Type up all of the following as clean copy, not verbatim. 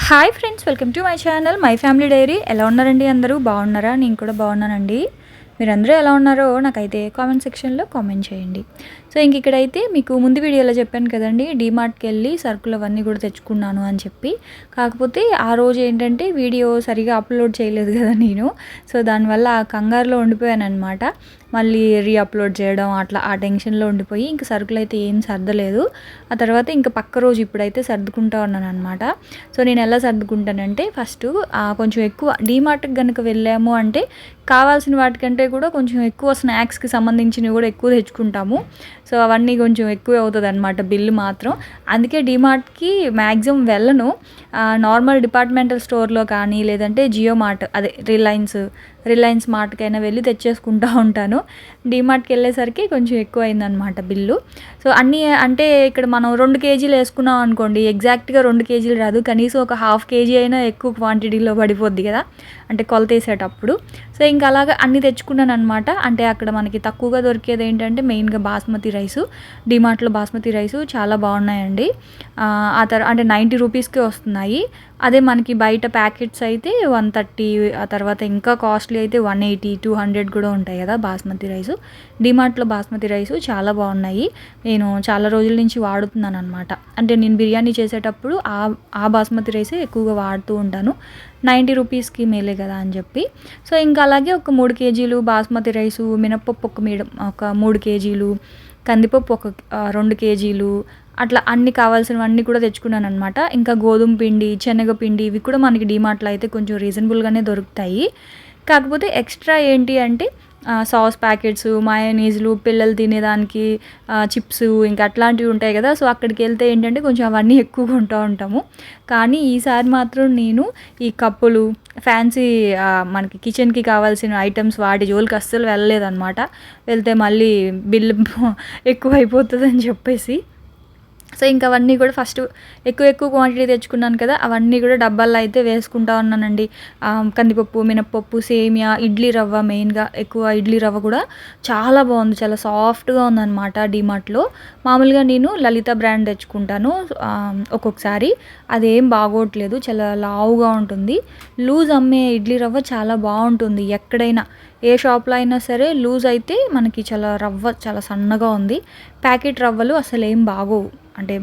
Hi friends, welcome to my channel my family dairy. ఎలా ఉన్నారండి? అందరూ బాగున్నారా? నేను కూడా బాగున్నానండి. మీరందరూ ఎలా ఉన్నారో నాకైతే కామెంట్ సెక్షన్లో కామెంట్ చేయండి. సో ఇక్కడైతే మీకు ముందు వీడియోలో చెప్పాను కదండి, డీమార్ట్కి వెళ్ళి సరుకులు అవన్నీ కూడా తెచ్చుకున్నాను అని చెప్పి. కాకపోతే ఆ రోజు ఏంటంటే వీడియో సరిగా అప్లోడ్ చేయలేదు కదా నేను. సో దానివల్ల ఆ కంగారులో ఉండిపోయాను అనమాట. మళ్ళీ అప్లోడ్ చేయడం అట్లా ఆ టెన్షన్లో ఉండిపోయి ఇంక సరుకులు అయితే ఏం సర్దలేదు. ఆ తర్వాత ఇంకా పక్క రోజు ఇప్పుడైతే సర్దుకుంటా ఉన్నాను అనమాట. సో నేను ఎలా సర్దుకుంటానంటే, ఫస్ట్ కొంచెం ఎక్కువ డీమార్ట్కి కనుక వెళ్ళాము అంటే కావాల్సిన వాటికంటే కూడా కొంచెం ఎక్కువ స్నాక్స్కి సంబంధించినవి కూడా ఎక్కువ తెచ్చుకుంటాము. సో అవన్నీ కొంచెం ఎక్కువే అవుతుంది అనమాట బిల్లు మాత్రం. అందుకే డీమార్ట్కి మ్యాక్సిమం వెళ్ళను. నార్మల్ డిపార్ట్మెంటల్ స్టోర్లో కానీ లేదంటే జియో మార్ట్, అదే రిలయన్స్ మార్ట్కైనా వెళ్ళి తెచ్చేసుకుంటూ ఉంటాను. డీమార్ట్కి వెళ్ళేసరికి కొంచెం ఎక్కువ అయిందనమాట బిల్లు. సో అన్నీ అంటే ఇక్కడ మనం 2 కేజీలు వేసుకున్నాం అనుకోండి, ఎగ్జాక్ట్గా 2 కేజీలు రాదు, కనీసం ఒక ½ కేజీ అయినా ఎక్కువ క్వాంటిటీలో పడిపోద్ది కదా, అంటే కొలతేసేటప్పుడు. సో ఇంకా అలాగా అన్నీ తెచ్చుకున్నాను అనమాట. అంటే అక్కడ మనకి తక్కువగా దొరికేది ఏంటంటే మెయిన్గా బాస్మతి రైసు. డీమార్ట్లో బాస్మతి రైసు చాలా బాగున్నాయండి. అంటే 90 రూపీస్కే వస్తున్నాయి. అదే మనకి బయట ప్యాకెట్స్ అయితే 130, ఆ తర్వాత ఇంకా కాస్ట్లీ అయితే 180, 200 కూడా ఉంటాయి కదా బాస్మతి రైసు. డీమార్ట్లో బాస్మతి రైసు చాలా బాగున్నాయి. నేను చాలా రోజుల నుంచి వాడుతున్నాను అనమాట. అంటే నేను బిర్యానీ చేసేటప్పుడు ఆ బాస్మతి రైసే ఎక్కువగా వాడుతూ ఉంటాను. 90 రూపీస్కి మేలే కదా అని చెప్పి. సో ఇంకా అలాగే ఒక 3 కేజీలు బాస్మతి రైసు, మినప్పప్పు ఒక 3 కేజీలు, కందిపప్పు ఒక 2 కేజీలు, అట్లా అన్నీ కావాల్సినవన్నీ కూడా తెచ్చుకున్నాను అనమాట. ఇంకా గోధుమ పిండి, శనగపిండి ఇవి కూడా మనకి డీమార్ట్లో అయితే కొంచెం రీజనబుల్గానే దొరుకుతాయి. కాకపోతే ఎక్స్ట్రా ఏంటి అంటే సాస్ ప్యాకెట్స్, మయోనీస్లు, పిల్లలు తినేదానికి చిప్స్ ఇంకా అట్లాంటివి ఉంటాయి కదా. సో అక్కడికి వెళ్తే ఏంటంటే కొంచెం అవన్నీ ఎక్కువ కొంటూ ఉంటాము. కానీ ఈసారి మాత్రం నేను ఈ కప్పులు, ఫ్యాన్సీ మనకి కిచెన్కి కావాల్సిన ఐటమ్స్ వాటి జోలికి అస్సలు వెళ్ళలేదన్నమాట. వెళ్తే మళ్ళీ బిల్లు ఎక్కువ అయిపోతుందని చెప్పేసి. సో ఇంకా అవన్నీ కూడా ఫస్ట్ ఎక్కువ క్వాంటిటీ తెచ్చుకున్నాను కదా, అవన్నీ కూడా డబ్బాల్లో అయితే వేసుకుంటా ఉన్నానండి. కందిపప్పు, మినప్పప్పు, సేమియా, ఇడ్లీ రవ్వ, మెయిన్గా ఎక్కువ ఇడ్లీ రవ్వ కూడా చాలా బాగుంది, చాలా సాఫ్ట్గా ఉందన్నమాట. డీమార్ట్లో మామూలుగా నేను లలిత బ్రాండ్ తెచ్చుకుంటాను ఒక్కొక్కసారి, అదేం బాగోట్లేదు, చాలా లావుగా ఉంటుంది. లూజ్ అమ్మే ఇడ్లీ రవ్వ చాలా బాగుంటుంది. ఎక్కడైనా ఏ షాప్లో అయినా సరే లూజ్ అయితే మనకి రవ్వ చాలా సన్నగా ఉంది. ప్యాకెట్ రవ్వలు అసలు ఏం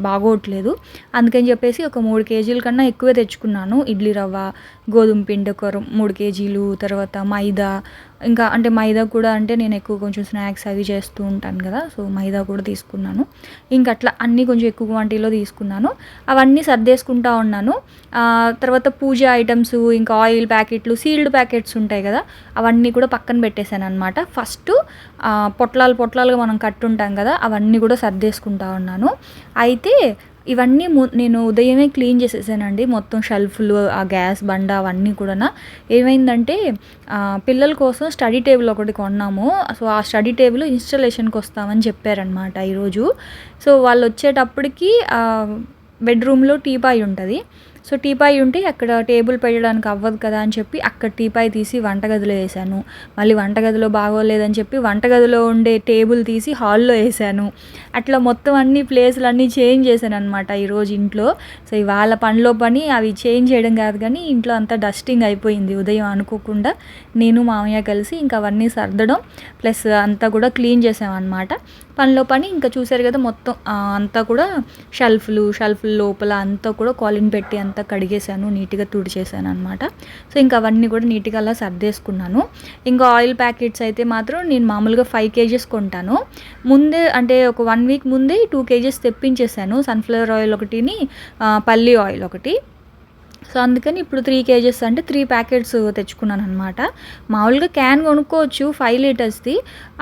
బాగోట్లేదు. అందుకని చెప్పేసి ఒక 3 కేజీల కన్నా ఎక్కువే తెచ్చుకున్నాను. ఇడ్లీ రవ్వ, గోధుమ పిండి ఒక 3 కేజీలు, తర్వాత మైదా, ఇంకా అంటే మైదా కూడా అంటే నేను ఎక్కువ కొంచెం స్నాక్స్ అవి చేస్తూ ఉంటాను కదా, సో మైదా కూడా తీసుకున్నాను. ఇంకా అట్లా అన్నీ కొంచెం ఎక్కువ క్వాంటిటీలో తీసుకున్నాను. అవన్నీ సర్దేసుకుంటా ఉన్నాను. తర్వాత పూజ ఐటమ్స్, ఇంకా ఆయిల్ ప్యాకెట్లు, సీల్డ్ ప్యాకెట్స్ ఉంటాయి కదా, అవన్నీ కూడా పక్కన పెట్టేశాను అనమాట. ఫస్ట్ పొట్లాలుగా మనం కట్టుంటాం కదా, అవన్నీ కూడా సర్దేసుకుంటా ఉన్నాను. అయితే ఇవన్నీ నేను ఉదయమే క్లీన్ చేసేసానండి, మొత్తం షెల్ఫ్లు, ఆ గ్యాస్ బండ అవన్నీ కూడా. ఏమైందంటే పిల్లల కోసం స్టడీ టేబుల్ ఒకటి కొన్నాము. సో ఆ స్టడీ టేబుల్ ఇన్స్టాలేషన్కి వస్తామని చెప్పారనమాట ఈరోజు. సో వాళ్ళు వచ్చేటప్పటికి బెడ్రూమ్లో టీపాయ్ ఉంటుంది. సో టీపాయ్ ఉంటే అక్కడ టేబుల్ పెట్టడానికి అవ్వదు కదా అని చెప్పి అక్కడ టీపాయ్ తీసి వంటగదిలో వేసాను. మళ్ళీ వంటగదిలో బాగోలేదని చెప్పి వంటగదిలో ఉండే టేబుల్ తీసి హాల్లో వేసాను. అట్లా మొత్తం అన్ని ప్లేసులు అన్నీ చేంజ్ చేశాను అనమాట ఈరోజు ఇంట్లో. సో ఇవాళ పనిలో పని అవి చేంజ్ చేయడం కాదు, కానీ ఇంట్లో అంతా డస్టింగ్ అయిపోయింది ఉదయం అనుకోకుండా. నేను మామయ్య కలిసి ఇంకా అవన్నీ సర్దడం ప్లస్ అంతా కూడా క్లీన్ చేసామన్నమాట. పనిలో పని ఇంకా చూసారు కదా, మొత్తం అంతా కూడా షెల్ఫ్లు లోపల అంతా కూడా కాలిన్ పెట్టి అంతా కడిగేసాను, నీట్గా తుడిచేసాను అనమాట. సో ఇంకా అవన్నీ కూడా నీట్గా అలా సర్దేసుకున్నాను. ఇంకా ఆయిల్ ప్యాకెట్స్ అయితే మాత్రం నేను మామూలుగా 5 కేజెస్ కొంటాను. ముందే అంటే ఒక 1 వీక్ ముందే 2 కేజెస్ తెప్పించేసాను. సన్ఫ్లవర్ ఆయిల్ ఒకటిని, పల్లి ఆయిల్ ఒకటి. సో అందుకని ఇప్పుడు 3 కేజెస్ అంటే 3 ప్యాకెట్స్ తెచ్చుకున్నాను అనమాట. మామూలుగా క్యాన్ కొనుక్కోవచ్చు 5 లీటర్స్ది.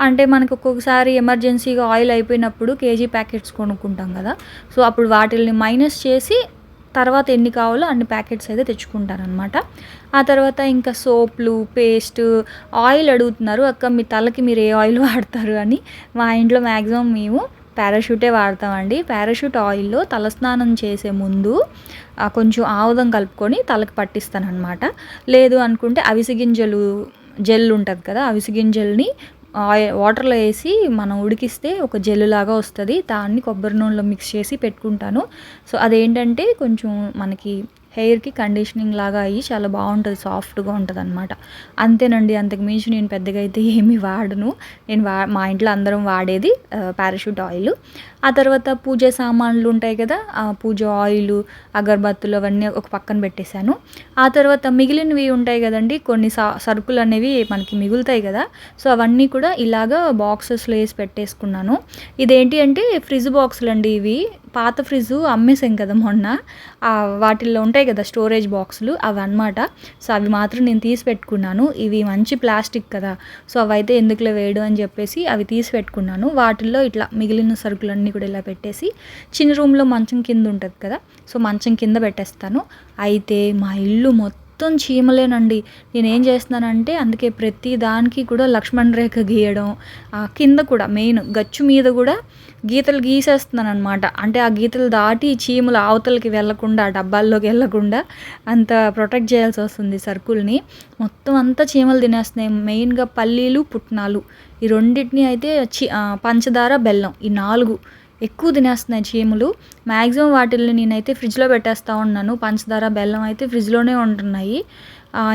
అంటే మనకు ఒక్కొక్కసారి ఎమర్జెన్సీగా ఆయిల్ అయిపోయినప్పుడు కేజీ ప్యాకెట్స్ కొనుక్కుంటాం కదా, సో అప్పుడు వాటిల్ని మైనస్ చేసి తర్వాత ఎన్ని కావాలో అన్ని ప్యాకెట్స్ అయితే తెచ్చుకుంటారనమాట. ఆ తర్వాత ఇంకా సోప్లు, పేస్ట్, ఆయిల్ అడుగుతున్నారు, అక్క మీ తలకి మీరు ఏ ఆయిల్ వాడతారు అని. మా ఇంట్లో మ్యాక్సిమం మేము పారాషూటే వాడతామండి. పారాషూట్ ఆయిల్లో తలస్నానం చేసే ముందు కొంచెం ఆముదం కలుపుకొని తలకి పట్టిస్తానమాట. లేదు అనుకుంటే అవిసె గింజలు జెల్ ఉంటుంది కదా, అవిసె గింజల్ని వాటర్లో వేసి మనం ఉడికిస్తే ఒక జెల్ లాగా వస్తుంది, దాన్ని కొబ్బరి నూనెలో మిక్స్ చేసి పెట్టుకుంటాను. సో అదేంటంటే కొంచెం మనకి హెయిర్‌కి కండిషనింగ్ లాగా అయ్యి చాలా బావుంటది. సాఫ్ట్‌గా ఉంటదనమాట. అంతేనండి. అంతకు మించి నేను పెద్దగా అయితే ఏమి వాడను. నేను మా ఇంట్లో అందరం వాడేది పారాషూట్ ఆయిలు. ఆ తర్వాత పూజ సామాన్లు ఉంటాయి కదా! పూజ ఆయిలు, అగరబత్తులు అవన్నీ ఒక పక్కన పెట్టేశాను. ఆ తర్వాత మిగిలినవి ఉంటాయి కదండీ! కొన్ని సరుకులనేవి మనకి మిగులుతాయి కదా! సో, అవన్నీ కూడా ఇలాగా బాక్సెస్‌లో ఏసి పెట్టేసుకున్నాను. ఇదేంటి అంటే ఫ్రిడ్జ్ బాక్సులండి ఇవి. పాత ఫ్రిడ్జు అమ్మేసాం కదా మొన్న. వాటిల్లో ఉంటాయి కదా స్టోరేజ్ బాక్సులు అవన్నమాట. సో, అవి మాత్రం నేను తీసి పెట్టుకున్నాను. ఇవి మంచి ప్లాస్టిక్ కదా! సో, అవైతే ఎందుకులే వేయడం అని చెప్పేసి అవి తీసి పెట్టుకున్నాను. వాటిల్లో ఇట్లా మిగిలిన సరుకులన్నీ కూడా ఇలా పెట్టేసి చిన్న రూమ్‌లో మంచం కింద ఉంటది కదా! సో, మంచం కింద పెట్టేస్తాను. అయితే మా ఇల్లు మొత్తం చీమలేనండి. నేనేం చేస్తున్నానంటే అందుకే ప్రతి దానికి కూడా లక్ష్మణ రేఖ గీయడం, కింద కూడా మెయిన్ గచ్చు మీద కూడా గీతలు గీసేస్తున్నాననమాట. అంటే ఆ గీతలు దాటి చీమలు అవతలకి వెళ్ళకుండా, డబ్బాల్లోకి వెళ్ళకుండా అంత ప్రొటెక్ట్ చేయాల్సొస్తుంది సరుకుల్ని. మొత్తం అంతా చీమలు తినేస్తున్నాయి. మెయిన్‌గా పల్లీలు, పుట్నాలు ఈ రెండిటిని అయితే పంచదార, బెల్లం ఈ 4 ఎక్కువ తినేస్తున్నాయి చీమలు. మ్యాక్సిమం వాటిల్ని నేనైతే ఫ్రిడ్జ్‌లో పెట్టేస్తా ఉన్నాను. పంచదార, బెల్లం అయితే ఫ్రిడ్జ్‌లోనే ఉంటున్నాయి.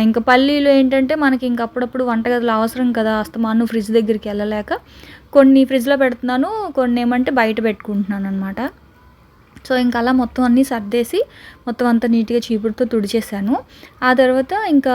ఇంకా పల్లీలు ఏంటంటే మనకి ఇంక అప్పుడప్పుడు వంటగదిలో అవసరం కదా! అస్తమాను ఫ్రిడ్జ్ దగ్గరికి వెళ్ళలేక కొన్ని ఫ్రిడ్జ్‌లో పెడుతున్నాను. కొన్నేమంటే బయట పెట్టుకుంటున్నాననమాట. సో, ఇంక అలా మొత్తం అన్నీ సర్దేసి మొత్తం అంతా నీట్‌గా చీపురుతో తుడిచేసాను. ఆ తర్వాత ఇంకా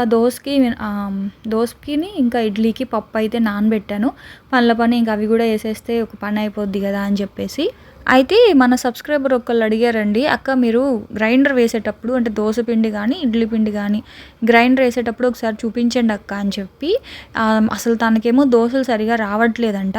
దోసకిని ఇంకా ఇడ్లీకి పప్పయితే నానబెట్టాను. పనిలో పని ఇంక అవి గూడా ఏసేస్తే ఒక పని అయిపోద్ది గదా అని చెప్పేసి. అయితే మన సబ్స్క్రైబర్ ఒకళ్ళు అడిగారండి, "అక్క మీరు గ్రైండర్ వేసేటప్పుడు అంటే దోస పిండి గానీ, ఇడ్లీ పిండి గానీ గ్రైండర్ ఏసేటప్పుడు ఒకసారి చూపించండి అక్క" అని చెప్పి. అసలు తనకేమో దోసలు సరిగా రావట్లేదంట.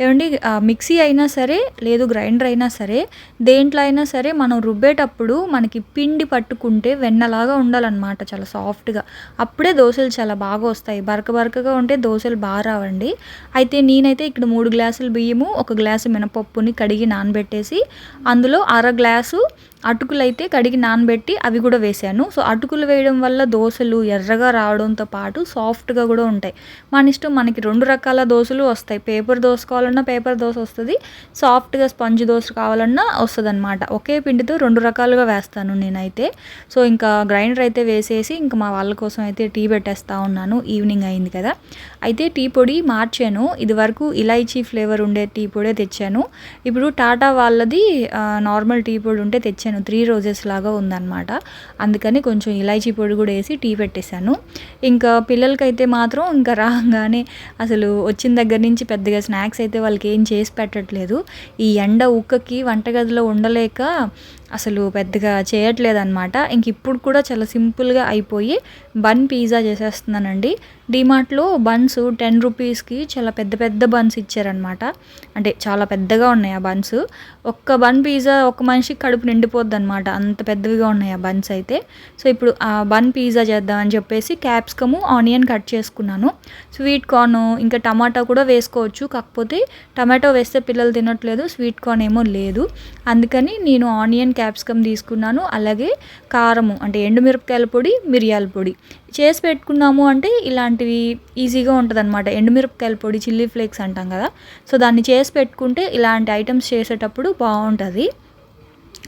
ఏవండీ మిక్సీ అయినా సరే, లేదు గ్రైండర్ అయినా సరే, దేంట్లో అయినా సరే మనం రుబ్బేటప్పుడు మనకి పిండి పట్టుకుంటే వెన్నలాగా ఉండాలనమాట చాలా సాఫ్ట్‌గా. అప్పుడే దోసలు చాలా బాగా వస్తాయి. బరకగా ఉంటే దోసలు రావండి. అయితే నేనైతే ఇక్కడ 3 గ్లాసులు బియ్యము, 1 గ్లాసు మినపప్పుని కడిగి నానబెట్టేసి అందులో అర గ్లాసు అటుకులైతే కడిగి నానబెట్టి అవి కూడా వేశాను. సో, అటుకులు వేయడం వల్ల దోసలు ఎర్రగా రావడంతో పాటు సాఫ్ట్‌గా కూడా ఉంటాయి. మన ఇష్టం, మనకి 2 రకాల దోసలు వస్తాయి. పేపర్ దోస కావాలన్నా పేపర్ దోస వస్తది. సాఫ్ట్‌గా స్పాంజ్ దోస కావాలన్నా వస్తదనమాట. ఒకే పిండితో 2 రకాలుగా వేస్తాను నేనైతే. సో, ఇంకా గ్రైండర్ అయితే వేసేసి ఇంకా మా వాళ్ళ కోసం అయితే టీ పెట్టేస్తా ఉన్నాను. ఈవినింగ్ అయింది కదా! అయితే టీ పొడి మార్చాను. ఇదివరకు ఇలైచీ ఫ్లేవర్ ఉండే టీ పొడే తెచ్చాను. ఇప్పుడు టాటా వాళ్ళది నార్మల్ టీ పొడి ఉంటే తెచ్చాను. 3 రోజెస్ లాగా ఉందనమాట. అందుకని కొంచెం ఇలైచీ పొడి కూడా వేసి టీ పెట్టేశాను. ఇంకా పిల్లలకైతే మాత్రం ఇంకా రాగానే అసలు వచ్చిన దగ్గర నుంచి పెద్దగా స్నాక్స్ అయితే వాళ్ళకి ఏం చేసి పెట్టట్లేదు. ఈ ఎండ ఉక్కకి వంటగదిలో ఉండలేక అసలు పెద్దగా చేయట్లేదనమాట. ఇంక ఇప్పుడు కూడా చాలా సింపుల్‌గా అయిపోయి బన్ పిజ్జా చేసేస్తున్నానండి. డీమార్ట్‌లో బన్స్ 10 రూపీస్‌కి చాలా పెద్ద పెద్ద బన్స్ ఇచ్చారనమాట. అంటే చాలా పెద్దగా ఉన్నాయి ఆ బన్స్. ఒక్క బన్ పిజ్జా ఒక మనిషికి కడుపు నిండిపోద్దనమాట. అంత పెద్దవిగా ఉన్నాయి ఆ బన్స్ అయితే. సో, ఇప్పుడు ఆ బన్ పిజ్జా చేద్దామని చెప్పేసి క్యాప్సికము, ఆనియన్ కట్ చేసుకున్నాను. స్వీట్ కార్న్ ఇంకా టమాటా కూడా వేసుకోవచ్చు. కాకపోతే టమాటో వేస్తే పిల్లలు తినట్లేదు. స్వీట్ కార్న్ ఏమో లేదు. అందుకని నేను ఆనియన్, క్యాప్సికమ్ తీసుకున్నాను. అలాగే కారము అంటే ఎండుమిరపకాయల పొడి, మిరియాల పొడి చేసి పెట్టుకున్నాము అంటే ఇలాంటివి ఈజీగా ఉంటదనమాట. ఎండుమిరపకాయల పొడి, చిల్లీ ఫ్లేక్స్ అంటాం కదా! సో, దాన్ని చేసి పెట్టుకుంటే ఇలాంటి ఐటమ్స్ చేసేటప్పుడు బావుంటది.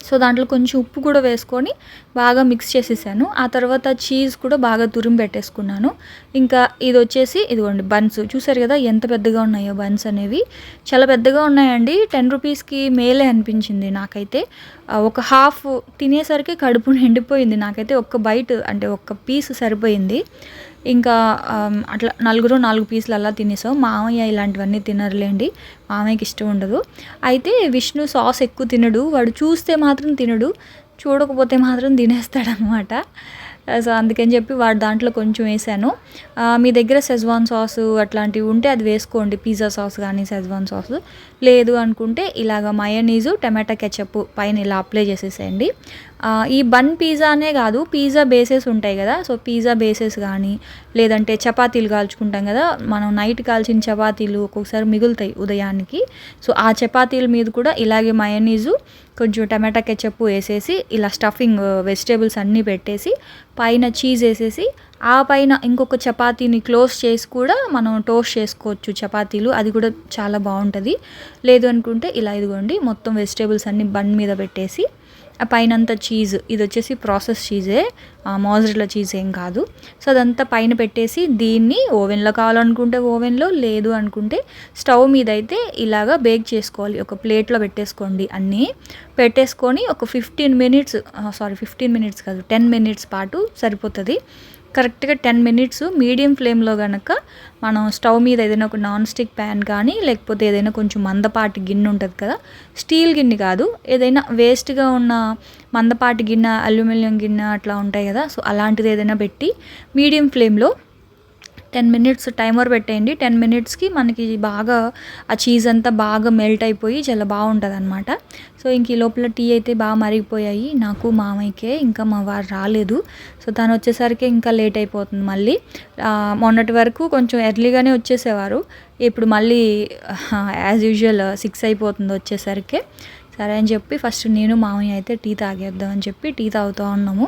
సో, దాంట్లో కొంచెం ఉప్పు కూడా వేసుకొని బాగా మిక్స్ చేసేసాను. ఆ తర్వాత చీజ్ కూడా బాగా తురిమి పెట్టేసుకున్నాను. ఇంకా ఇదొచ్చేసి ఇదిగోండి బన్స్ చూసారు కదా ఎంత పెద్దగా ఉన్నాయో బన్స్ అనేవి. చాలా పెద్దగా ఉన్నాయండి. 10 రూపీస్‌కి మేలే అనిపించింది నాకైతే. ఒక హాఫ్ తినేసరికి కడుపు నిండిపోయింది. నాకైతే ఒక్క బైట్ అంటే ఒక్క పీస్ సరిపోయింది. ఇంకా అట్లా నలుగురు 4 పీసులు అలా తినేసాం. మామయ్య ఇలాంటివన్నీ తినరులేండి. మామయ్యకి ఇష్టం ఉండదు. అయితే విష్ణు సాస్ ఎక్కువ తినడు. వాడు చూస్తే మాత్రం తినడు. చూడకపోతే మాత్రం తినేస్తాడనమాట. సో, అందుకని చెప్పి వాడు దాంట్లో కొంచెం వేసాను. మీ దగ్గర షెజ్వాన్ సాసు అట్లాంటివి ఉంటే అది వేసుకోండి. పిజ్జా సాస్ కానీ షెజ్వాన్ సాసు. లేదు అనుకుంటే ఇలాగ మయోనీసు, టమాటా కెచప్ పైన ఇలా అప్లై చేసేసేయండి. ఈ బన్ పిజ్జానే కాదు, పిజ్జా బేసెస్ ఉంటాయి కదా! సో, పిజ్జా బేసెస్ కానీ లేదంటే చపాతీలు కాల్చుకుంటాం కదా! మనం నైట్ కాల్చిన చపాతీలు ఒక్కొక్కసారి మిగులుతాయి ఉదయానికి. సో, ఆ చపాతీల మీద కూడా ఇలాగే మయోనీసు, కొంచెం టమాటా కెచప్ వేసేసి ఇలా స్టఫింగ్ వెజిటేబుల్స్ అన్నీ పెట్టేసి పైన చీజ్ వేసేసి ఆ పైన ఇంకొక చపాతీని క్లోజ్ చేసి కూడా మనం టోస్ట్ చేసుకోవచ్చు చపాతీలు. అది కూడా చాలా బాగుంటుంది. లేదు అనుకుంటే ఇలా ఇదిగోండి మొత్తం వెజిటేబుల్స్ అన్నీ బన్ మీద పెట్టేసి ఆ పైనంతా చీజ్, ఇది వచ్చేసి ప్రాసెస్ చీజే, మోజరెల్లా చీజ్ ఏం కాదు. సో అదంతా పైన పెట్టేసి దీన్ని ఓవెన్లో కావాలనుకుంటే ఓవెన్లో, లేదు అనుకుంటే స్టవ్ మీద అయితే ఇలాగా బేక్ చేసుకోవాలి. ఒక ప్లేట్లో పెట్టేసుకోండి, అన్నీ పెట్టేసుకొని ఒక 15 మినిట్స్ కాదు 10 మినిట్స్ పాటు సరిపోతుంది. కరెక్ట్గా 10 మినిట్స్ మీడియం ఫ్లేమ్లో కనుక మనం స్టవ్ మీద ఏదైనా ఒక నాన్ స్టిక్ ప్యాన్ కానీ, లేకపోతే ఏదైనా కొంచెం మందపాటి గిన్నె ఉంటుంది కదా, స్టీల్ గిన్నె కాదు, ఏదైనా వేస్ట్గా ఉన్న మందపాటి గిన్నె, అల్యూమినియం గిన్నె అట్లా ఉంటాయి కదా, సో అలాంటిది ఏదైనా పెట్టి మీడియం ఫ్లేమ్లో 10 మినిట్స్ టైమర్ పెట్టేయండి. 10 మినిట్స్కి మనకి బాగా ఆ చీజ్ అంతా బాగా మెల్ట్ అయిపోయి చాలా బాగుంటుంది అనమాట. సో ఇంక ఈ లోపల టీ అయితే బాగా మరిగిపోయాయి. నాకు మామయ్యకే, ఇంకా మా వారు రాలేదు. సో తను వచ్చేసరికి ఇంకా లేట్ అయిపోతుంది. మళ్ళీ మొన్నటి వరకు కొంచెం ఎర్లీగానే వచ్చేసేవారు, ఇప్పుడు మళ్ళీ యాజ్ యూజువల్ 6 అయిపోతుంది వచ్చేసరికి. సరే అని చెప్పి ఫస్ట్ నేను మామయ్య అయితే టీ తాగేద్దాం అని చెప్పి టీ తాగుతూ ఉన్నాము.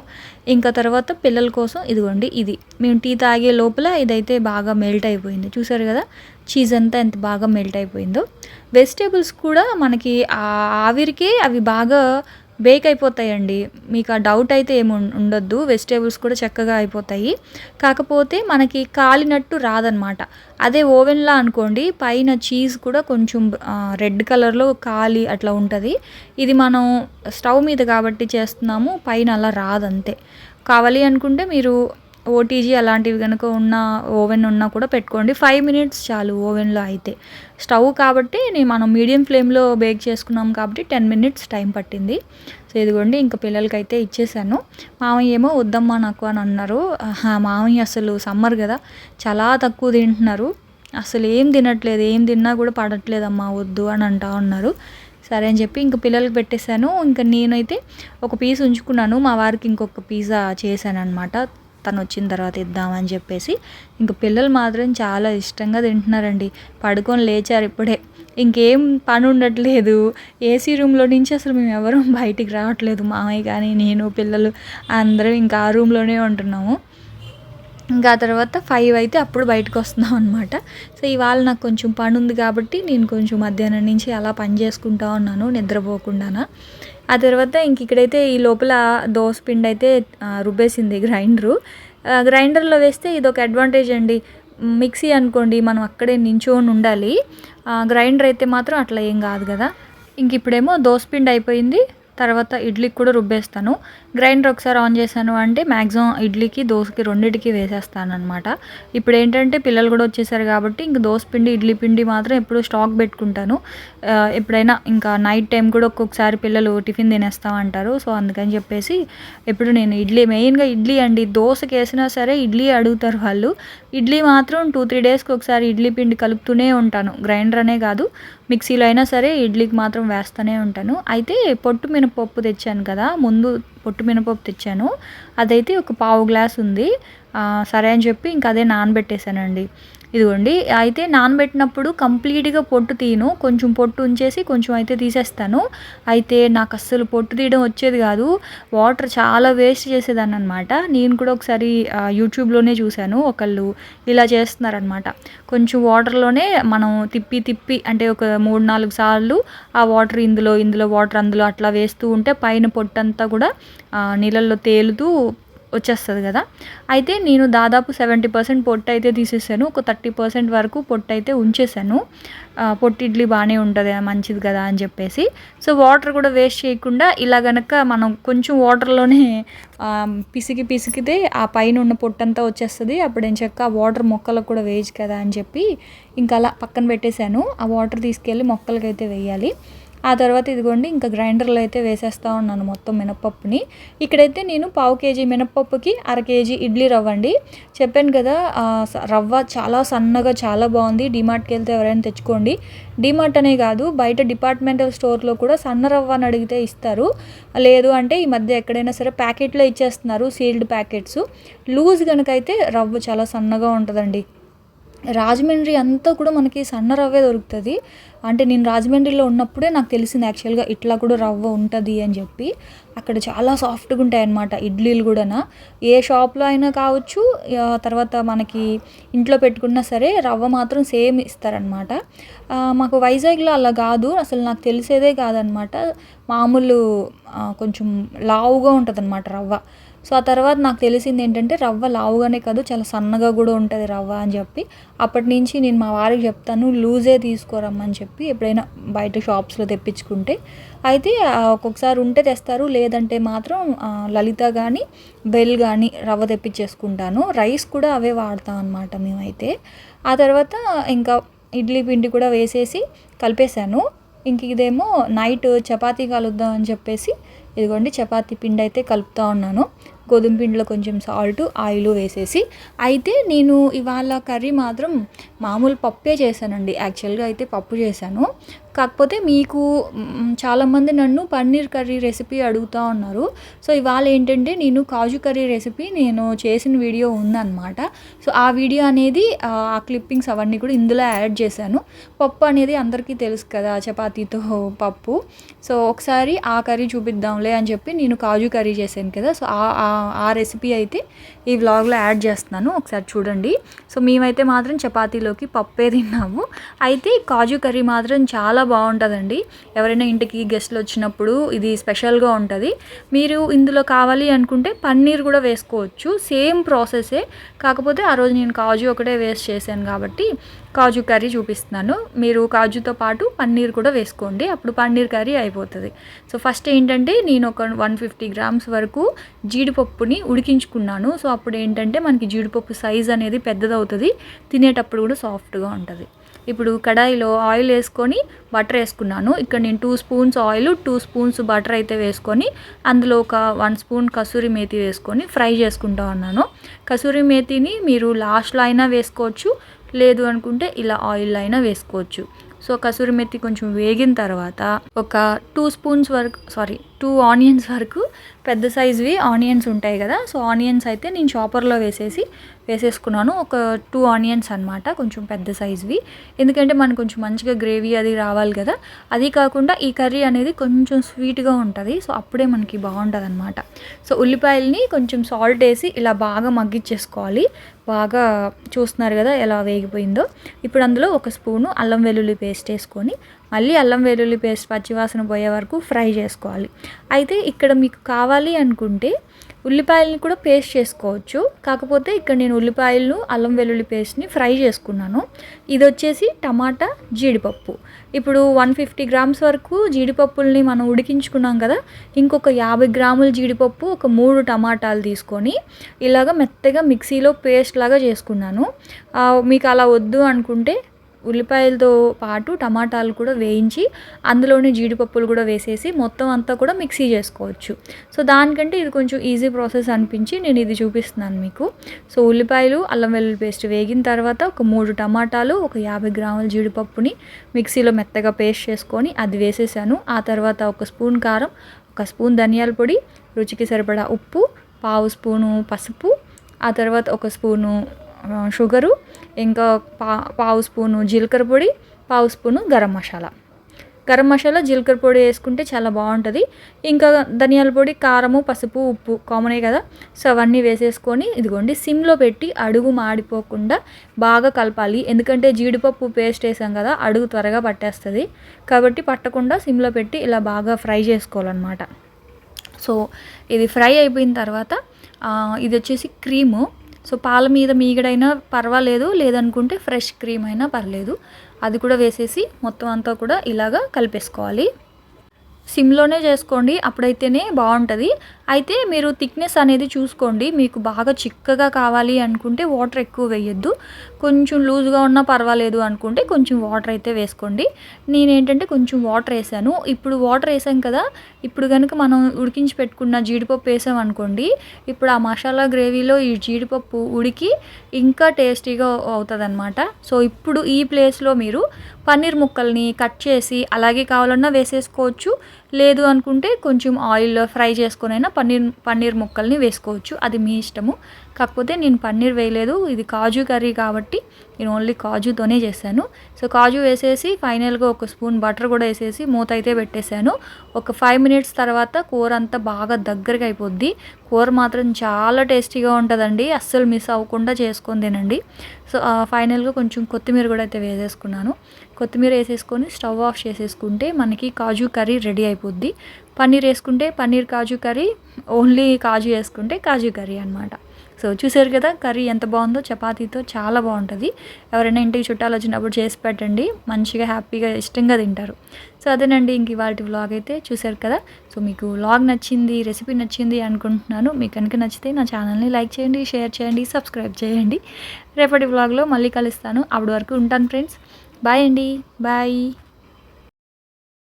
ఇంకా తర్వాత పిల్లల కోసం ఇదిగోండి, ఇది మేము టీ తాగే లోపల ఇదైతే బాగా మెల్ట్ అయిపోయింది. చూసారు కదా చీజ్ అంతా ఎంత బాగా మెల్ట్ అయిపోయిందో. వెజిటేబుల్స్ కూడా మనకి ఆవిరికి అవి బాగా బేక్ అయిపోతాయండి, మీకు ఆ డౌట్ అయితే ఏమి ఉండొద్దు. వెజిటేబుల్స్ కూడా చక్కగా అయిపోతాయి, కాకపోతే మనకి కాలినట్టు రాదనమాట. అదే ఓవెన్లో అనుకోండి, పైన చీజ్ కూడా కొంచెం రెడ్ కలర్లో కాలి అట్లా ఉంటుంది. ఇది మనం స్టవ్ మీద కాబట్టి చేస్తున్నాము, పైన అలా రాదంతే. కావాలి అనుకుంటే మీరు ఓటీజీ అలాంటివి కనుక ఓవెన్ ఉన్నా కూడా పెట్టుకోండి. 5 మినిట్స్ చాలు ఓవెన్లో అయితే. స్టవ్ కాబట్టి మనం మీడియం ఫ్లేమ్లో బేక్ చేసుకున్నాం కాబట్టి 10 మినిట్స్ టైం పట్టింది. సో ఇదిగోండి ఇంకా పిల్లలకైతే ఇచ్చేసాను. మామయ్య ఏమో వద్దమ్మా నాకు అని అన్నారు. మామయ్య అసలు సమ్మర్ కదా చాలా తక్కువ తింటున్నారు, అసలు ఏం తినట్లేదు, ఏం తిన్నా కూడా పడట్లేదమ్మా వద్దు అని అంటా ఉన్నారు. సరే అని చెప్పి ఇంక పిల్లలకి పెట్టేశాను. ఇంకా నేనైతే ఒక పీస్ ఉంచుకున్నాను, మా వారికి ఇంకొక పిజ్జా చేశాను అనమాట. తను వచ్చిన తర్వాత ఇద్దామని చెప్పేసి. ఇంక పిల్లలు మాత్రం చాలా ఇష్టంగా తింటున్నారండి. పడుకొని లేచారు ఇప్పుడే, ఇంకేం పని ఉండట్లేదు. ఏసీ రూమ్లో నుంచి అసలు మేము ఎవరూ బయటికి రావట్లేదు, మామయ్య కానీ నేను పిల్లలు అందరం ఇంకా ఆ రూమ్లోనే ఉంటున్నాము. ఇంకా తర్వాత 5 అయితే అప్పుడు బయటకు వస్తున్నాం అనమాట. సో ఇవాళ నాకు కొంచెం పని ఉంది కాబట్టి నేను కొంచెం మధ్యాహ్నం నుంచి అలా పని చేసుకుంటా ఉన్నాను నిద్రపోకుండానా. ఆ తర్వాత ఇంక ఇక్కడైతే ఈ లోపల దోసపిండి అయితే రుబ్బేసింది గ్రైండర్లో వేస్తే ఇదొక అడ్వాంటేజ్ అండి. మిక్సీ అనుకోండి మనం అక్కడే నించోని ఉండాలి, గ్రైండర్ అయితే మాత్రం అట్లా ఏం కాదు కదా. ఇంక ఇప్పుడేమో దోసపిండి అయిపోయింది, తర్వాత ఇడ్లీకి కూడా రుబ్బేస్తాను. గ్రైండర్ ఒకసారి ఆన్ చేశాను అంటే మ్యాక్సిమం ఇడ్లీకి దోసకి రెండింటికి వేసేస్తాను అనమాట. ఇప్పుడు ఏంటంటే పిల్లలు కూడా వచ్చేసారు కాబట్టి ఇంక దోసపిండి ఇడ్లీ పిండి మాత్రం ఎప్పుడు స్టాక్ పెట్టుకుంటాను. ఎప్పుడైనా ఇంకా నైట్ టైం కూడా ఒక్కొక్కసారి పిల్లలు టిఫిన్ తినేస్తామంటారు. సో అందుకని చెప్పేసి ఎప్పుడు నేను మెయిన్గా ఇడ్లీ అండి, దోశకి వేసినా సరే ఇడ్లీ అడుగుతారు వాళ్ళు. ఇడ్లీ మాత్రం 2-3 డేస్కి ఒకసారి ఇడ్లీ పిండి కలుపుతూనే ఉంటాను, గ్రైండర్ అనే కాదు మిక్సీలో అయినా సరే ఇడ్లీకి మాత్రం వేస్తూనే ఉంటాను. అయితే పొట్టు మినపప్పు తెచ్చాను కదా, ముందు పొట్టు మినపప్పు తెచ్చాను, అదైతే ఒక 1/4 గ్లాస్ ఉంది. సరే అని చెప్పి ఇంకా అదే నానబెట్టేశానండి. ఇదిగోండి అయితే నానబెట్టినప్పుడు కంప్లీట్గా పొట్టు తీయను, కొంచెం పొట్టు ఉంచేసి కొంచెం అయితే తీసేస్తాను. అయితే నాకు అస్సలు పొట్టు తీయడం వచ్చేది కాదు, వాటర్ చాలా వేస్ట్ చేసేదాన్ని అనమాట. నేను కూడా ఒకసారి యూట్యూబ్లోనే చూశాను, ఒకళ్ళు ఇలా చేస్తున్నారనమాట. కొంచెం వాటర్లోనే మనం తిప్పి అంటే ఒక 3-4 సార్లు ఆ వాటర్ ఇందులో వాటర్ అందులో అట్లా వేస్తూ ఉంటే పైన పొట్టంతా కూడా నీళ్ళల్లో తేలుతూ వచ్చేస్తుంది కదా. అయితే నేను దాదాపు 70% పొట్టు అయితే తీసేసాను, ఒక 30% వరకు పొట్టు అయితే ఉంచేసాను. పొట్టు ఇడ్లీ బాగానే ఉంటుంది, మంచిది కదా అని చెప్పేసి. సో వాటర్ కూడా వేస్ట్ చేయకుండా ఇలా గనక మనం కొంచెం వాటర్లోనే పిసికితే ఆ పైన ఉన్న పొట్టంతా వచ్చేస్తుంది. అప్పుడు ఏం చెక్క వాటర్ మొక్కలకు కూడా వేయచ్చు కదా అని చెప్పి ఇంకా అలా పక్కన పెట్టేశాను. ఆ వాటర్ తీసుకెళ్ళి మొక్కలకైతే వేయాలి. ఆ తర్వాత ఇదిగోండి ఇంకా గ్రైండర్లో అయితే వేసేస్తూ ఉన్నాను మొత్తం మినపప్పుని. ఇక్కడైతే నేను 1/2 కేజీ మినపప్పుకి 1/2 కేజీ ఇడ్లీ రవ్వ అండి. చెప్పాను కదా రవ్వ చాలా సన్నగా చాలా బాగుంది, డిమార్ట్కి వెళ్తే ఎవరైనా తెచ్చుకోండి. డిమార్ట్ అనే కాదు బయట డిపార్ట్మెంటల్ స్టోర్లో కూడా సన్న రవ్వ అని అడిగితే ఇస్తారు. లేదు అంటే ఈ మధ్య ఎక్కడైనా సరే ప్యాకెట్లో ఇచ్చేస్తున్నారు, సీల్డ్ ప్యాకెట్స్. లూజ్ కనుక అయితే రవ్వ చాలా సన్నగా ఉంటుందండి. రాజమండ్రి అంతా కూడా మనకి సన్న రవ్వే దొరుకుతుంది. అంటే నేను రాజమండ్రిలో ఉన్నప్పుడే నాకు తెలిసింది యాక్చువల్‌గా ఇట్లా కూడా రవ్వ ఉంటది అని చెప్పి. అక్కడ చాలా సాఫ్ట్‌గా ఉంటాయన్నమాట ఇడ్లీలు కూడాన. ఏ షాప్‌లో అయినా కావచ్చు, తర్వాత మనకి ఇంట్లో పెట్టుకున్నా సరే రవ్వ మాత్రం సేమ్ ఇస్తారనమాట. మాకు వైజాగ్‌లో అలా కాదు. అసలు నాకు తెలిసేదే కాదనమాట. మామూలు కొంచెం లావుగా ఉంటదనమాట రవ్వ. సో, ఆ తర్వాత నాకు తెలిసిందేంటంటే రవ్వ లావుగానే కాదు చాలా సన్నగా కూడా ఉంటది రవ్వ అని చెప్పి, అప్పటినుంచి నేను మా వారికి చెప్తాను లూజే తీసుకోరమ్మని చెప్పి ఎప్పుడైనా బయట షాప్స్‌లో తెప్పించుకుంటే. అయితే ఒక్కొక్కసారి ఉంటే తెస్తారు, లేదంటే మాత్రం లలిత గానీ, బెల్ గానీ రవ్వ తెప్పించేసుకుంటాను. రైస్ కూడా అవే వాడతాం అనమాట మేమైతే. ఆ తర్వాత ఇంకా ఇడ్లీ పిండి కూడా వేసేసి కలిపేసాను. ఇంక ఇదేమో నైట్ చపాతీ కలుద్దాం అని చెప్పేసి ఇదిగోండి చపాతీ పిండి అయితే కలుపుతా ఉన్నాను. గోధుమ పిండిలో కొంచెం సాల్టు, ఆయిలు వేసేసి. అయితే నేను ఇవాళ కర్రీ మాత్రం మామూలు పప్పే చేశానండి. యాక్చువల్‌గా అయితే పప్పు చేశాను. కాకపోతే మీకు చాలామంది నన్ను పన్నీర్ కర్రీ రెసిపీ అడుగుతూ ఉన్నారు. సో, ఇవాళ ఏంటంటే నేను కాజు కర్రీ రెసిపీ నేను చేసిన వీడియో ఉందన్నమాట. సో, ఆ వీడియో అనేది ఆ క్లిప్పింగ్స్ అవన్నీ కూడా ఇందులో యాడ్ చేశాను. పప్పు అనేది అందరికీ తెలుసు కదా, చపాతీతో పప్పు. సో, ఒకసారి ఆ కర్రీ చూపిద్దాంలే అని చెప్పి నేను కాజు కర్రీ చేశాను కదా, సో ఆ రెసిపీ అయితే ఈ వ్లాగ్లో యాడ్ చేస్తున్నాను, ఒకసారి చూడండి. సో, మేమైతే మాత్రం చపాతీలోకి పప్పే తిన్నాము. అయితే కాజు కర్రీ మాత్రం చాలా బాగుంటుందండి. ఎవరైనా ఇంటికి గెస్ట్లు వచ్చినప్పుడు ఇది స్పెషల్గా ఉంటుంది. మీరు ఇందులో కావాలి అనుకుంటే పన్నీర్ కూడా వేసుకోవచ్చు, సేమ్ ప్రాసెసే. కాకపోతే ఆ రోజు నేను కాజు ఒకటే వేస్ట్ చేశాను కాబట్టి కాజు కర్రీ చూపిస్తున్నాను. మీరు కాజుతో పాటు పన్నీర్ కూడా వేసుకోండి, అప్పుడు పన్నీర్ కర్రీ అయిపోతుంది. సో, ఫస్ట్ ఏంటంటే నేను ఒక 150 గ్రామ్స్ వరకు జీడిపప్పుని ఉడికించుకున్నాను. సో, అప్పుడు ఏంటంటే మనకి జీడిపప్పు సైజ్ అనేది పెద్దదవుతుంది, తినేటప్పుడు కూడా సాఫ్ట్గా ఉంటుంది. ఇప్పుడు కడాయిలో ఆయిల్ వేసుకొని బటర్ వేసుకున్నాను. ఇక్కడ నేను 2 స్పూన్స్ ఆయిల్, 2 స్పూన్స్ బటర్ అయితే వేసుకొని అందులో ఒక 1 స్పూన్ కసూరి మేతి వేసుకొని ఫ్రై చేసుకుంటా ఉన్నాను. కసూరి మేతిని మీరు లాస్ట్లో అయినా వేసుకోవచ్చు, లేదు అనుకుంటే ఇలా ఆయిల్ అయినా వేసుకోవచ్చు. సో, కసూరి మెత్తి కొంచెం వేగిన తర్వాత ఒక 2 ఆనియన్స్ వరకు పెద్ద సైజువి ఆనియన్స్ ఉంటాయి కదా, సో ఆనియన్స్ అయితే నేను చాపర్లో వేసేసుకున్నాను. ఒక 2 ఆనియన్స్ అనమాట, కొంచెం పెద్ద సైజువి. ఎందుకంటే మనకు కొంచెం మంచిగా గ్రేవీ అది రావాలి కదా. అది కాకుండా ఈ కర్రీ అనేది కొంచెం స్వీట్గా ఉంటుంది, సో అప్పుడే మనకి బాగుంటుంది అనమాట. సో, ఉల్లిపాయలని కొంచెం సాల్ట్ వేసి ఇలా బాగా మగ్గిచ్చేసుకోవాలి. బాగా చూస్తున్నారు కదా ఎలా వేగిపోయిందో. ఇప్పుడు అందులో ఒక స్పూను అల్లం వెల్లుల్లి పేస్ట్ వేసుకొని మళ్ళీ అల్లం వెల్లుల్లి పేస్ట్ పచ్చివాసన పోయే వరకు ఫ్రై చేసుకోవాలి. అయితే ఇక్కడ మీకు కావాలి అనుకుంటే ఉల్లిపాయలని కూడా పేస్ట్ చేసుకోవచ్చు. కాకపోతే ఇక్కడ నేను ఉల్లిపాయలను అల్లం వెల్లుల్లి పేస్ట్ని ఫ్రై చేసుకున్నాను. ఇది వచ్చేసి టమాటా, జీడిపప్పు. ఇప్పుడు 150 గ్రామ్స్ వరకు జీడిపప్పుల్ని మనం ఉడికించుకున్నాం కదా, ఇంకొక 50 గ్రాముల జీడిపప్పు, ఒక 3 టమాటాలు తీసుకొని ఇలాగ మెత్తగా మిక్సీలో పేస్ట్ లాగా చేసుకున్నాను. మీకు అలా వద్దు అనుకుంటే ఉల్లిపాయలతో పాటు టమాటాలు కూడా వేయించి అందులోనే జీడిపప్పులు కూడా వేసేసి మొత్తం అంతా కూడా మిక్సీ చేసుకోవచ్చు. సో, దానికంటే ఇది కొంచెం ఈజీ ప్రాసెస్ అనిపించి నేను ఇది చూపిస్తున్నాను మీకు. సో, ఉల్లిపాయలు, అల్లం వెల్లుల్లి పేస్ట్ వేగిన తర్వాత ఒక 3 టమాటాలు, ఒక 50 గ్రాముల జీడిపప్పుని మిక్సీలో మెత్తగా పేస్ట్ చేసుకొని అది వేసేసాను. ఆ తర్వాత ఒక స్పూన్ కారం, ఒక స్పూన్ ధనియాల పొడి, రుచికి సరిపడా ఉప్పు, పావు స్పూను పసుపు, ఆ తర్వాత ఒక స్పూను షుగరు, ఇంకా పావు స్పూను జీలకర్ర పొడి, పావు స్పూను గరం మసాలా, జీలకర్ర పొడి వేసుకుంటే చాలా బాగుంటుంది. ఇంకా ధనియాల పొడి, కారము, పసుపు, ఉప్పు కామనే కదా. సో, అవన్నీ వేసేసుకొని ఇదిగోండి సిమ్లో పెట్టి అడుగు మాడిపోకుండా బాగా కలపాలి. ఎందుకంటే జీడిపప్పు పేస్ట్ వేసాం కదా, అడుగు త్వరగా పట్టేస్తుంది కాబట్టి పట్టకుండా సిమ్లో పెట్టి ఇలా బాగా ఫ్రై చేసుకోవాలన్నమాట. సో, ఇది ఫ్రై అయిపోయిన తర్వాత ఇది వచ్చేసి క్రీము. సో, పాల మీద మీగడైనా పర్వాలేదు, లేదనుకుంటే ఫ్రెష్ క్రీమ్ అయినా పర్లేదు. అది కూడా వేసేసి మొత్తం అంతా కూడా ఇలాగా కలిపేసుకోవాలి. సిమ్లోనే చేసుకోండి, అప్పుడైతేనే బాగుంటుంది. అయితే మీరు థిక్నెస్ అనేది చూసుకోండి. మీకు బాగా చిక్కగా కావాలి అనుకుంటే వాటర్ ఎక్కువ వేయొద్దు, కొంచెం లూజ్గా ఉన్నా పర్వాలేదు అనుకుంటే కొంచెం వాటర్ అయితే వేసుకోండి. నేనేంటంటే కొంచెం వాటర్ వేసాను. ఇప్పుడు వాటర్ వేసాం కదా, ఇప్పుడు కనుక మనం ఉడికించి పెట్టుకున్న జీడిపప్పు వేసాం అనుకోండి, ఇప్పుడు ఆ మసాలా గ్రేవీలో ఈ జీడిపప్పు ఉడికి ఇంకా టేస్టీగా అవుతుంది అనమాట. సో, ఇప్పుడు ఈ ప్లేస్లో మీరు పన్నీర్ ముక్కల్ని కట్ చేసి అలాగే కావాలన్నా వేసేసుకోవచ్చు, లేదు అనుకుంటే కొంచెం ఆయిల్లో ఫ్రై చేసుకొనైనా పన్నీర్ ముక్కల్ని వేసుకోవచ్చు, అది మీ ఇష్టము. కాకపోతే నేను పన్నీర్ వేయలేదు, ఇది కాజు కర్రీ కాబట్టి నేను ఓన్లీ కాజుతోనే చేశాను. సో కాజు వేసేసి ఫైనల్గా ఒక స్పూన్ బటర్ కూడా వేసేసి మూత అయితే పెట్టేశాను. ఒక 5 మినిట్స్ తర్వాత కూర అంతా బాగా దగ్గరగా అయిపోద్ది. కూర మాత్రం చాలా టేస్టీగా ఉంటుందండి, అస్సలు మిస్ అవ్వకుండా చేసుకొని తినండి. సో ఫైనల్గా కొంచెం కొత్తిమీర కూడా అయితే వేసేసుకున్నాను. కొత్తిమీర వేసేసుకొని స్టవ్ ఆఫ్ చేసేసుకుంటే మనకి కాజు కర్రీ రెడీ అయిపోద్ది. పన్నీర్ వేసుకుంటే పన్నీర్ కాజు కర్రీ, ఓన్లీ కాజు వేసుకుంటే కాజు కర్రీ అనమాట. సో చూసారు కదా కర్రీ ఎంత బాగుందో, చపాతీతో చాలా బాగుంటుంది. ఎవరైనా ఇంటికి చుట్టాలు వచ్చినప్పుడు చేసి పెట్టండి, మంచిగా హ్యాపీగా ఇష్టంగా తింటారు. సో అదేనండి ఇంక ఇవాళ వ్లాగ్ అయితే చూసారు కదా. సో మీకు వ్లాగ్ నచ్చింది, రెసిపీ నచ్చింది అనుకుంటున్నాను. మీకు కనుక నచ్చితే నా ఛానల్ని లైక్ చేయండి, షేర్ చేయండి, సబ్స్క్రైబ్ చేయండి. రేపటి వ్లాగ్లో మళ్ళీ కలుస్తాను. అప్పటి వరకు ఉంటాను ఫ్రెండ్స్. బాయ్ అండి, బాయ్.